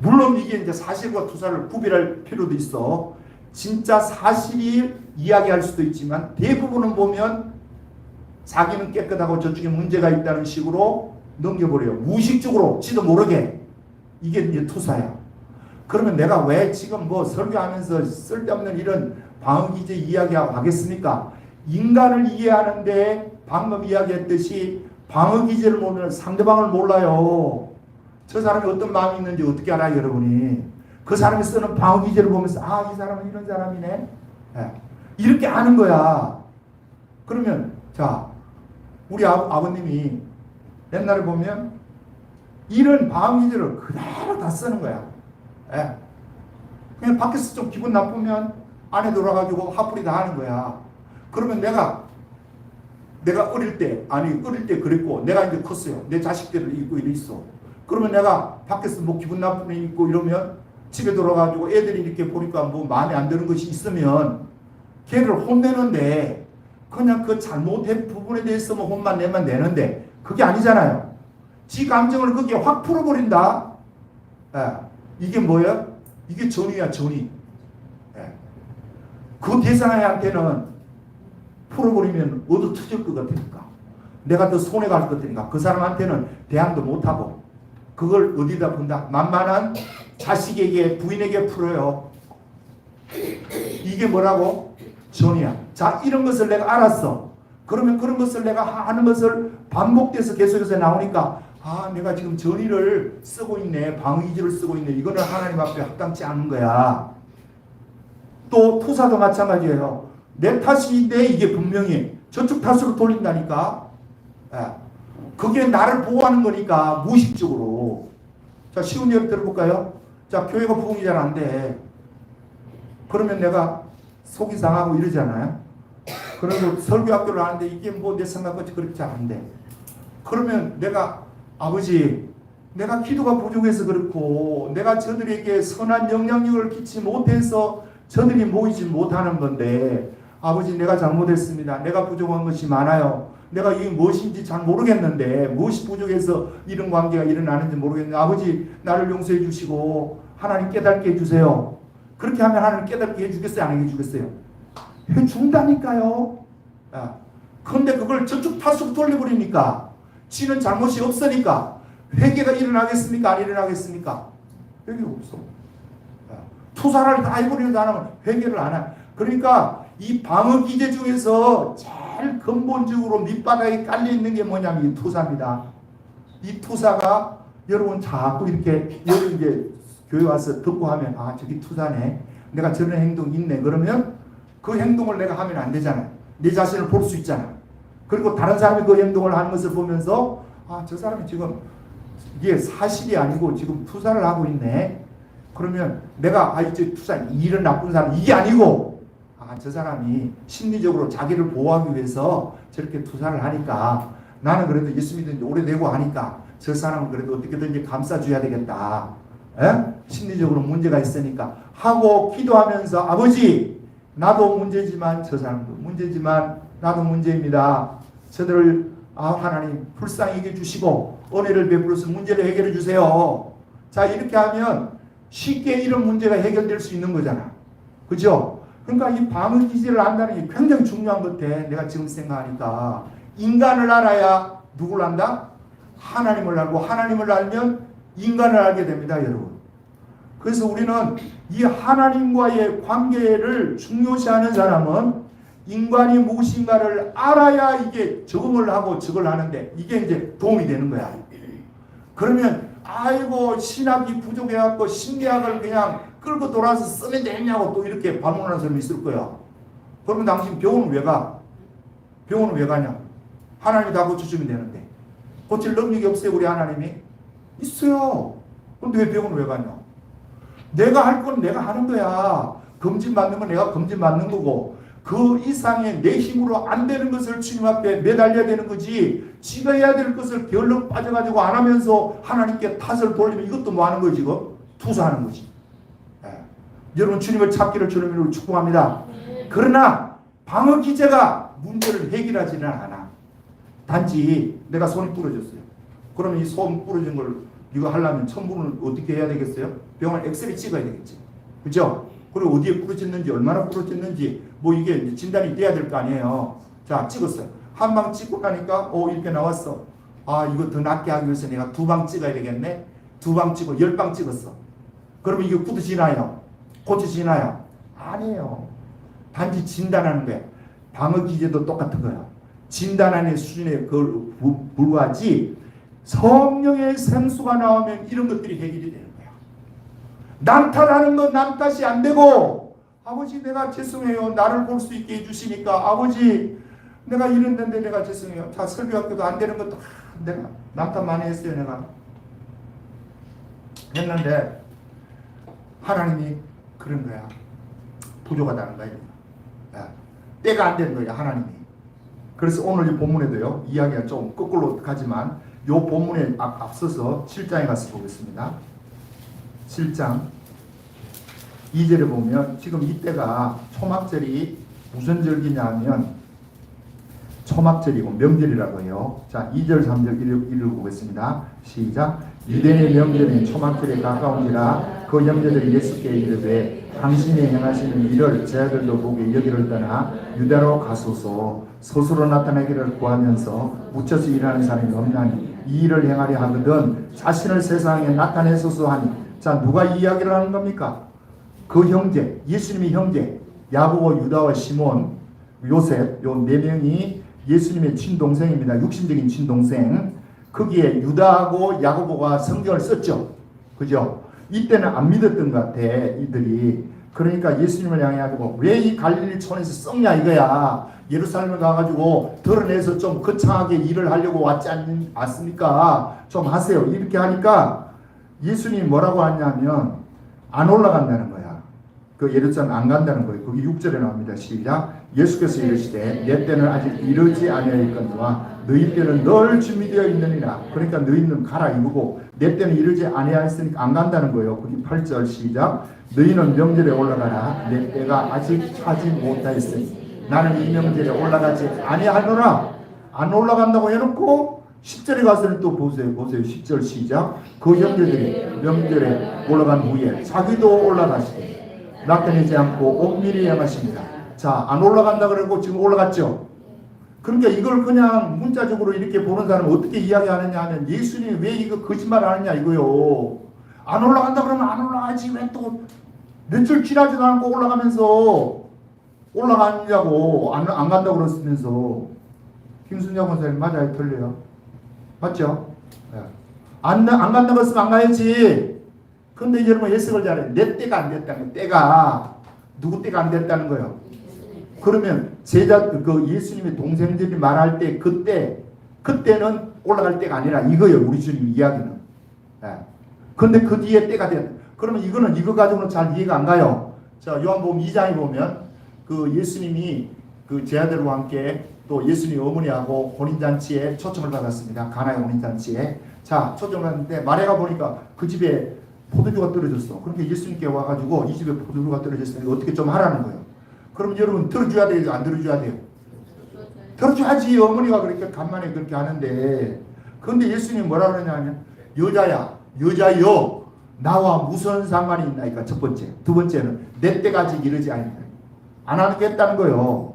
Speaker 1: 물론 이게 이제 사실과 투사를 구별할 필요도 있어. 진짜 사실이 이야기할 수도 있지만 대부분은 보면 자기는 깨끗하고 저쪽에 문제가 있다는 식으로 넘겨버려요. 무의식적으로 지도 모르게. 이게 이제 투사야. 그러면 내가 왜 지금 뭐 설교하면서 쓸데없는 이런 방어기제 이야기하고 하겠습니까? 인간을 이해하는데 방금 이야기했듯이 방어기제를 모르는 상대방을 몰라요. 저 사람이 어떤 마음이 있는지 어떻게 알아요 여러분이? 그 사람이 쓰는 방어기제를 보면서 이 사람은 이런 사람이네. 이렇게 아는 거야. 그러면 자 우리 아버님이 옛날에 보면 이런 방어기제를 그대로 다 쓰는 거야. 그냥 밖에서 좀 기분 나쁘면 안에 들어가지고 화풀이 다 하는 거야. 그러면 내가 어릴 때 그랬고 내가 이제 컸어요. 내 자식들을 있고 이랬어. 그러면 내가 밖에서 뭐 기분 나쁜 애 있고 이러면 집에 들어가지고 애들이 이렇게 보니까 뭐 마음에 안 드는 것이 있으면 걔를 혼내는데 그냥 그 잘못된 부분에 대해서 뭐 혼만 내면 되는데 그게 아니잖아요. 지 감정을 거기에 확 풀어버린다. 이게 뭐야? 이게 전의야, 전의. 그 대상한테는 풀어버리면 얻어 터질 것 같으니까. 내가 더 손해갈 것 같으니까. 그 사람한테는 대항도 못하고. 그걸 어디다 푼다? 만만한 자식에게, 부인에게 풀어요. 이게 뭐라고? 전의야. 자, 이런 것을 내가 알았어. 그러면 그런 것을 내가 하는 것을 반복돼서 계속해서 나오니까 아, 내가 지금 전의를 쓰고 있네, 방의지를 쓰고 있네, 이거는 하나님 앞에 합당치 않은 거야. 또 투사도 마찬가지예요. 내 탓인데 이게 분명히 저쪽 탓으로 돌린다니까. 그게 나를 보호하는 거니까 무의식적으로. 자, 쉬운 예를 들어볼까요? 자, 교회가 부흥이 잘 안 돼. 그러면 내가 속이 상하고 이러잖아요. 그리고 설교학교를 하는데 이게 뭐 내 생각같이 그렇게 잘 안 돼. 그러면 내가 아버지, 내가 기도가 부족해서 그렇고 내가 저들에게 선한 영향력을 끼치지 못해서 저들이 모이지 못하는 건데 아버지, 내가 잘못했습니다. 내가 부족한 것이 많아요. 내가 이게 무엇인지 잘 모르겠는데 무엇이 부족해서 이런 관계가 일어나는지 모르겠는데 아버지, 나를 용서해 주시고 하나님 깨닫게 해주세요. 그렇게 하면 하나님 깨닫게 해주겠어요? 안 해주겠어요? 해준다니까요. 그런데 그걸 저쪽 탓으로 돌려버리니까 지는 잘못이 없으니까 회개가 일어나겠습니까? 안 일어나겠습니까? 회개가 없어. 투사를 다 해버리는 사람은 회개를 안 해. 그러니까 이 방어 기제 중에서 제일 근본적으로 밑바닥에 깔려있는 게 뭐냐면 이 투사입니다. 이 투사가 여러분 자꾸 이렇게 여러분 이제 교회 와서 듣고 하면 아, 저기 투사네. 내가 저런 행동이 있네. 그러면 그 행동을 내가 하면 안 되잖아요. 내 자신을 볼 수 있잖아. 그리고 다른 사람이 그 행동을 하는 것을 보면서 아, 저 사람이 지금 이게 사실이 아니고 지금 투사를 하고 있네. 그러면 내가 아, 이제 투사 이런 나쁜 사람 이게 아니고 아, 저 사람이 심리적으로 자기를 보호하기 위해서 저렇게 투사를 하니까 나는 그래도 예수 믿은 지 오래되고 하니까 저 사람은 그래도 어떻게든지 감싸줘야 되겠다. 심리적으로 문제가 있으니까 하고 기도하면서 아버지, 나도 문제지만 저 사람도 문제지만 나도 문제입니다. 저들을 하나님 불쌍히 여겨주시고 은혜를 베풀어서 문제를 해결해 주세요. 자, 이렇게 하면 쉽게 이런 문제가 해결될 수 있는 거잖아. 그죠? 그러니까 이 방어 기제를 안다는 게 굉장히 중요한 것 같아. 내가 지금 생각하니까 인간을 알아야 누굴 안다? 하나님을 알고 하나님을 알면 인간을 알게 됩니다, 여러분. 그래서 우리는 이 하나님과의 관계를 중요시하는 사람은 인간이 무엇인가를 알아야 이게 적응을 하고 적을 하는데 이게 이제 도움이 되는 거야. 그러면 아이고 신학이 부족해갖고 심리학을 그냥 끌고 돌아서 쓰면 되냐고 또 이렇게 반문하는 사람이 있을 거야. 그러면 당신 병원은 왜 가? 병원은 왜 가냐? 하나님이 다 고쳐주면 되는데. 고칠 능력이 없어요, 우리 하나님이? 있어요. 그런데 왜 병원을 왜 가냐? 내가 할 건 내가 하는 거야. 검진 받는 건 내가 검진 받는 거고 그 이상의 내 힘으로 안 되는 것을 주님 앞에 매달려야 되는 거지. 지가 해야 될 것을 게을러 빠져가지고 안 하면서 하나님께 탓을 돌리면 이것도 뭐 하는 거지? 지금 투사하는 거지. 여러분 주님을 찾기를 주님으로 축복합니다. 그러나 방어 기제가 문제를 해결하지는 않아. 단지 내가 손이 부러졌어요. 그러면 이 손 부러진 걸 이거 하려면 천부는 어떻게 해야 되겠어요? 병원 엑스레이 찍어야 되겠지. 그죠? 그리고 어디에 부러졌는지 얼마나 부러졌는지 뭐 이게 진단이 돼야 될 거 아니에요. 자, 찍었어요. 한 방 찍고 나니까 이렇게 나왔어. 아, 이거 더 낫게 하기 위해서 내가 2방 찍어야 되겠네. 2방 찍고 10방 찍었어. 그러면 이게 굳어지나요? 고쳐지나요? 아니에요. 단지 진단하는 거야. 방어 기제도 똑같은 거야. 진단하는 수준에 불과하지 성령의 생수가 나오면 이런 것들이 해결이 되는 거야. 남 탓하는 건 남 탓이 안 되고 아버지 내가 죄송해요. 나를 볼 수 있게 해주시니까 아버지 내가 이랬는데 내가 죄송해요. 자, 설교학교도 안 되는 것도 내가 남 탓 많이 했어요. 내가 했는데 하나님이 그런 거야. 부족하다는 거야. 때가 안 되는 거야, 하나님이. 그래서 오늘 이 본문에도요, 이야기가 좀 거꾸로 가지만 이 본문에 앞서서 7장에 가서 보겠습니다. 7장 2절에 보면 지금 이때가 초막절이 무슨 절기냐 하면 초막절이고 명절이라고 해요. 자, 2절 3절 읽어보겠습니다. 시작. 유대인의 명절인 초막절에 가까운지라 그 형제들이 예수께 이르되 당신이 행하시는 일을 저희들도 보게 여기를 떠나 유대로 가소서. 스스로 나타나기를 구하면서 묻혀서 일하는 사람이 없나니 이 일을 행하려 하거든 자신을 세상에 나타내소서 하니. 자, 누가 이 이야기를 하는 겁니까? 그 형제, 예수님의 형제 야고보, 유다와 시몬, 요셉, 요 네 명이 예수님의 친동생입니다. 육신적인 친동생. 거기에 유다하고 야고보가 성경을 썼죠. 그죠? 이때는 안 믿었던 것 같아, 이들이. 그러니까 예수님을 향해 가지고 왜 이 갈릴리 촌에서 썩냐 이거야. 예루살렘에 가가지고 드러내서 좀 거창하게 일을 하려고 왔지 않습니까? 좀 하세요. 이렇게 하니까 예수님이 뭐라고 하냐면 안 올라간다는 거야. 그 예루살렘 안 간다는 거예요. 거기 6절에 나옵니다. 시작. 예수께서 이르시되 내 때는 아직 이르지 아니하였거니와 너희 때는 늘 준비되어 있느니라. 그러니까 너희는 가라 이거고 내 때는 이르지 아니하였으니까 안 간다는 거예요. 거기 8절 시작. 너희는 명절에 올라가라. 내 때가 아직 차지 못하였으니 나는 이 명절에 올라가지 아니하노라. 안 올라간다고 해놓고 10절에 가서는 또 보세요. 10절 시작. 그 형제들이 명절에 올라간 후에 자기도 올라가시되 나타내지 않고 엄밀히 행하십니다. 자, 안 올라간다 그러고 지금 올라갔죠. 그러니까 이걸 그냥 문자적으로 이렇게 보는 사람은 어떻게 이야기하느냐 하면 예수님이 왜 이거 거짓말 하느냐 이거요. 안 올라간다 그러면 안 올라가지 왜 또 며칠 지나지도 않고 올라가면서 올라가느냐고 안 간다고 그러면서. 김순자 권사님 맞아요? 틀려요? 맞죠? 네. 안 간다고 했으면 안 가야지. 근데 여러분 해석을 잘해. 내 때가 안 됐다는 거예요. 때가 누구 때가 안 됐다는 거예요. 그러면 제자 그 예수님의 동생들이 말할 때 그때는 올라갈 때가 아니라 이거예요. 우리 주님 이야기는. 네. 근데 그 뒤에 때가 됐다. 그러면 이거는 이거 가지고는 잘 이해가 안 가요. 자, 요한복음 2장에 보면 그 예수님이 그 제자들과 함께 또 예수님 어머니하고 혼인잔치에 초청을 받았습니다. 가나의 혼인잔치에. 자, 초청을 받았는데 마리아가 보니까 그 집에 포도주가 떨어졌어. 그러니까 예수님께 와가지고 이 집에 포도주가 떨어졌으니까 어떻게 좀 하라는 거예요. 그럼 여러분 들어줘야 돼요? 안 들어줘야 돼요? 들어줘야지. 어머니가 그렇게 간만에 그렇게 하는데. 그런데 예수님이 뭐라 그러냐면 여자여 나와 무슨 상관이 있나이까. 첫 번째. 두 번째는 내 때까지 이르지 아니냐. 안 하겠다는 거예요.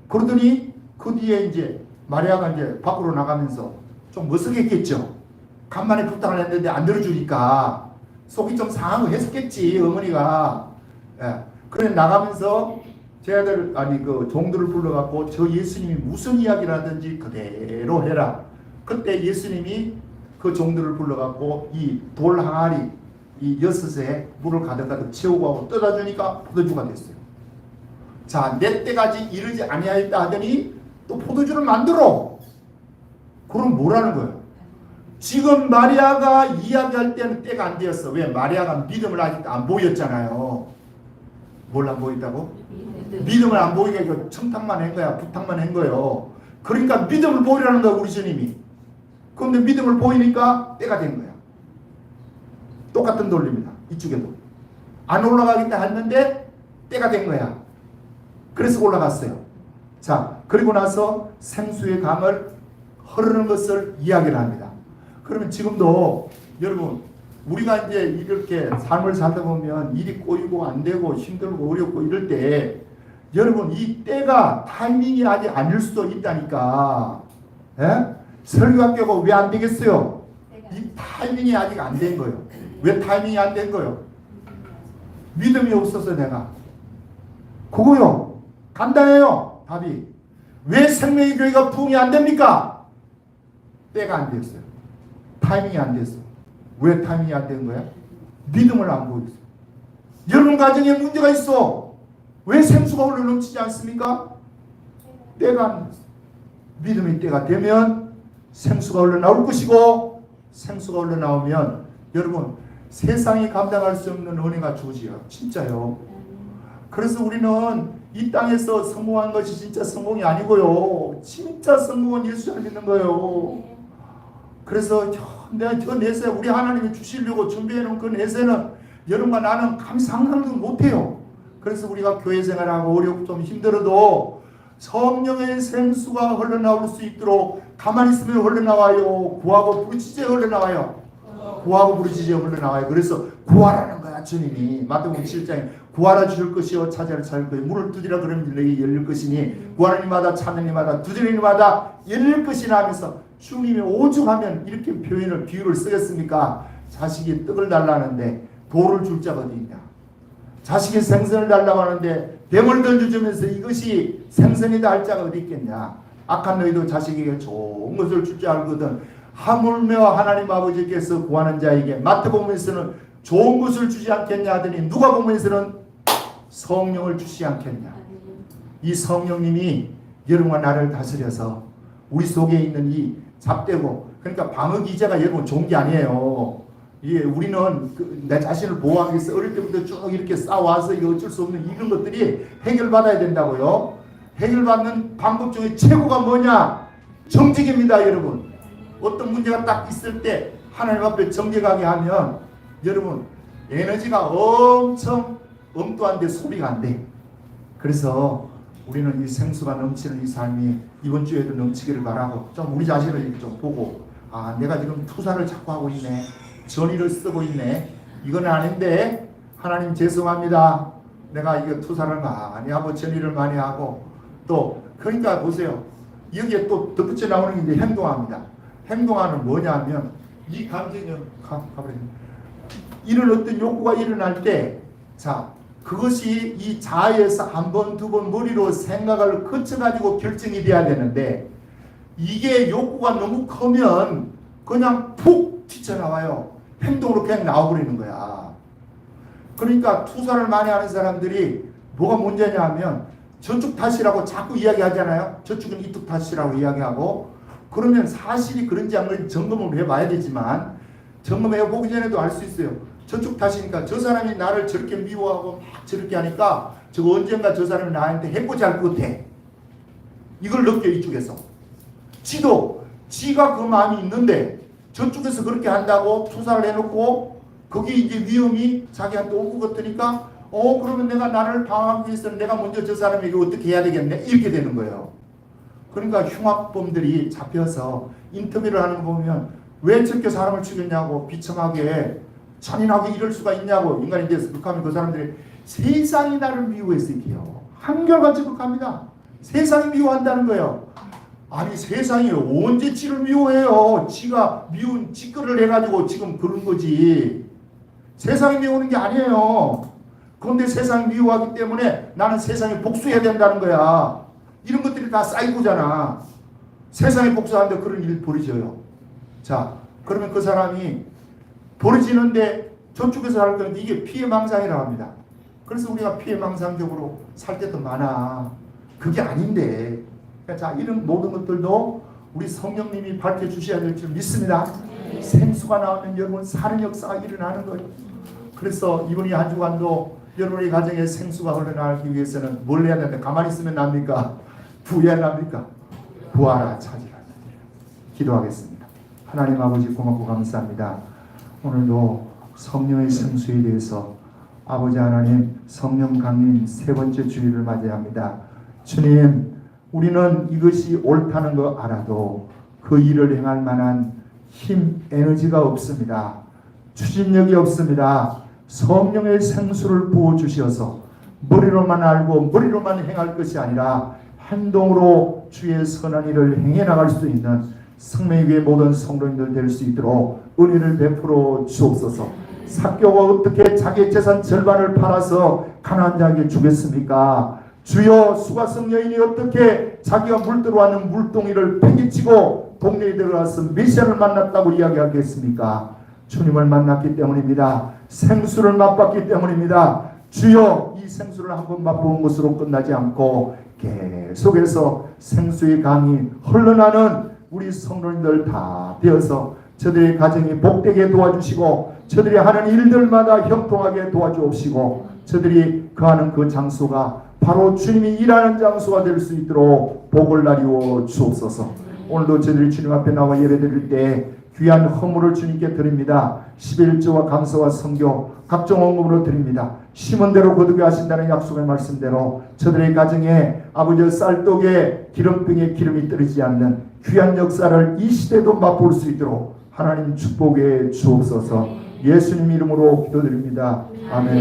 Speaker 1: 그러더니 그 뒤에 이제 마리아가 이제 밖으로 나가면서 좀 머쓱했겠죠. 간만에 부탁을 했는데 안 들어주니까 속이 좀 상하고 했었겠지 어머니가. 예. 그래 나가면서 제자들 그 종들을 불러갖고 저 예수님이 무슨 이야기를 하든지 그대로 해라. 그때 예수님이 그 종들을 불러갖고 이 돌 항아리 이 6에 물을 가득가득 채우고 하고 떠다주니까 포도주가 됐어요. 자, 내 때까지 이르지 아니하였다 하더니 또 포도주를 만들어. 그럼 뭐라는 거예요? 지금 마리아가 이야기할 때는 때가 안 되었어. 왜? 마리아가 믿음을 아직 안 보였잖아요. 뭘 안 보였다고? 믿음을 안 보이게 청탁만 한 거야. 부탁만 한 거예요. 그러니까 믿음을 보이라는 거야, 우리 주님이. 그런데 믿음을 보이니까 때가 된 거야. 똑같은 논리입니다. 이쪽에도. 안 올라가겠다 했는데 때가 된 거야. 그래서 올라갔어요. 자, 그리고 나서 생수의 강을 흐르는 것을 이야기를 합니다. 그러면 지금도 여러분 우리가 이제 이렇게 삶을 살다 보면 일이 꼬이고 안 되고 힘들고 어렵고 이럴 때 여러분 이 때가 타이밍이 아직 아닐 수도 있다니까. 예? 설교학교가 왜 안 되겠어요? 이 타이밍이 아직 안 된 거예요. 왜 타이밍이 안 된 거예요? 믿음이 없어서 내가. 그거요. 간단해요. 답이. 왜 생명의 교회가 부흥이 안 됩니까? 때가 안 됐어요. 타이밍이 안 됐어. 왜 타이밍이 안 된 거야? 믿음을 안 보였어. 여러분 가정에 문제가 있어. 왜 생수가 흘러 넘치지 않습니까? 때가 안 됐어. 믿음의 때가 되면 생수가 흘러나올 것이고 생수가 흘러나오면 여러분 세상이 감당할 수 없는 은혜가 주어지요. 진짜요. 그래서 우리는 이 땅에서 성공한 것이 진짜 성공이 아니고요. 진짜 성공은 예수를 믿는 거예요. 그래서 내가 저 내세 우리 하나님이 주시려고 준비해 놓은 그 내세는 여러분과 나는 감히 상상도 못해요. 그래서 우리가 교회 생활하고 어렵고 좀 힘들어도 성령의 생수가 흘러나올 수 있도록 가만히 있으면 흘러나와요. 구하고 부르짖어 흘러나와요. 구하고 부르짖어 흘러나와요. 그래서 구하라는 거야 주님이. 마태복음 7장에 구하라 주실 것이요 찾으라 찾을 것이요 문을 두드리라 그러면 너에게 열릴 것이니 구하는 이마다 찾는 이마다 두드리는 이마다 열릴 것이나 하면서 주님이 오죽하면 이렇게 비유를 쓰겠습니까? 자식이 떡을 달라는데 돌을 줄 자가 어디 있냐. 자식이 생선을 달라고 하는데 뱀을 던져주면서 이것이 생선이다 할 자가 어디 있겠냐. 악한 너희도 자식에게 좋은 것을 줄 줄 알거든 하물며 하나님 아버지께서 구하는 자에게 마태복음에서는 좋은 것을 주지 않겠냐 하더니 누가복음에서는 성령을 주시 않겠냐. 이 성령님이 여러분과 나를 다스려서 우리 속에 있는 이 잡되고, 그러니까 방어 기제가 여러분 좋은 게 아니에요. 예, 우리는 내 자신을 보호하기 위해서 어릴 때부터 쭉 이렇게 싸워서 이거 어쩔 수 없는 이런 것들이 해결받아야 된다고요. 해결받는 방법 중에 최고가 뭐냐? 정직입니다, 여러분. 어떤 문제가 딱 있을 때 하나님 앞에 정직하게 하면 여러분 에너지가 엄청 엉뚱한데 소비가 안 돼. 그래서 우리는 이 생수가 넘치는 이 삶이 이번 주에도 넘치기를 바라고, 좀 우리 자신을 이렇게 좀 보고, 아, 내가 지금 투사를 자꾸 하고 있네, 전의를 쓰고 있네, 이건 아닌데 하나님 죄송합니다. 내가 이거 투사를 많이 하고 전의를 많이 하고, 또 그러니까 보세요. 여기에 또 덧붙여 나오는 게 이제 행동합니다. 행동하는 뭐냐면 이 감정이 이런 어떤 욕구가 일어날 때, 자, 그것이 이 자아에서 한 번, 두 번 머리로 생각을 거쳐가지고 결정이 돼야 되는데, 이게 욕구가 너무 크면 그냥 푹 튀쳐나와요. 행동으로 그냥 나와버리는 거야. 그러니까 투사를 많이 하는 사람들이 뭐가 문제냐 하면 저쪽 탓이라고 자꾸 이야기하잖아요. 저쪽은 이쪽 탓이라고 이야기하고, 그러면 사실이 그런지 안 그런지 점검을 해봐야 되지만, 점검해보기 전에도 알 수 있어요. 저쪽 탓이니까 저 사람이 나를 저렇게 미워하고 막 저렇게 하니까 저거 언젠가 저 사람이 나한테 해코지 할 것 같아. 이걸 느껴, 이쪽에서. 지가 그 마음이 있는데 저쪽에서 그렇게 한다고 투사를 해놓고 거기 이제 위험이 자기한테 올 것 같으니까 그러면 내가 나를 방어하기 위해서는 내가 먼저 저 사람에게 어떻게 해야 되겠네, 이렇게 되는 거예요. 그러니까 흉악범들이 잡혀서 인터뷰를 하는 거 보면 왜 저렇게 사람을 죽였냐고, 비참하게 잔인하게 이럴 수가 있냐고, 인간이 돼서 극하면 그 사람들이 세상이 나를 미워해서 이게요. 한결같이 극합니다. 세상이 미워한다는 거예요. 아니, 세상이 언제 지를 미워해요? 지가 미운 짓거리를 해가지고 지금 그런 거지. 세상이 미워하는 게 아니에요. 그런데 세상이 미워하기 때문에 나는 세상에 복수해야 된다는 거야. 이런 것들이 다 쌓이고잖아. 세상에 복수하는데 그런 일 벌어져요. 자, 그러면 그 사람이 벌어지는데 저쪽에서 할 건데 이게 피해망상이라고 합니다. 그래서 우리가 피해망상적으로 살 때도 많아. 그게 아닌데. 자, 이런 모든 것들도 우리 성령님이 밝혀주셔야 될 줄 믿습니다. 생수가 나오면 여러분 사는 역사가 일어나는 거예요. 그래서 이번 한 주간도 여러분의 가정에 생수가 흘러나가기 위해서는 뭘 해야 되는데, 가만히 있으면 납니까? 부여야 납니까? 부하라 찾으라. 기도하겠습니다. 하나님 아버지 고맙고 감사합니다. 오늘도 성령의 생수에 대해서 아버지 하나님 성령 강림 세 번째 주일을 맞이합니다. 주님, 우리는 이것이 옳다는 거 알아도 그 일을 행할 만한 힘, 에너지가 없습니다. 추진력이 없습니다. 성령의 생수를 부어주셔서 머리로만 알고 머리로만 행할 것이 아니라 행동으로 주의 선한 일을 행해 나갈 수 있는 성매교의 모든 성도님들 될 수 있도록 은혜를 베풀어 주옵소서. 삭교가 어떻게 자기 재산 절반을 팔아서 가난한 자에게 주겠습니까? 주여, 수가성 여인이 어떻게 자기가 물들어왔는 물동이를 팽개치고 동네에 들어가서 메시아를 만났다고 이야기하겠습니까? 주님을 만났기 때문입니다. 생수를 맛봤기 때문입니다. 주여, 이 생수를 한번 맛본 것으로 끝나지 않고 계속해서 생수의 강이 흘러나는 우리 성도님들 다 되어서 저들의 가정이 복되게 도와주시고 저들이 하는 일들마다 형통하게 도와주옵시고 저들이 거하는 그 장소가 바로 주님이 일하는 장소가 될 수 있도록 복을 나리워 주옵소서. 오늘도 저들이 주님 앞에 나와 예배드릴 때 귀한 허물을 주님께 드립니다. 11조와 감사와 선교 각종 헌금으로 드립니다. 심은 대로 거두게 하신다는 약속의 말씀대로 저들의 가정에 아버지 쌀떡에 기름병에 기름이 떨어지지 않는 귀한 역사를 이 시대도 맛볼 수 있도록 하나님 축복해 주옵소서. 예수님 이름으로 기도드립니다. 아멘.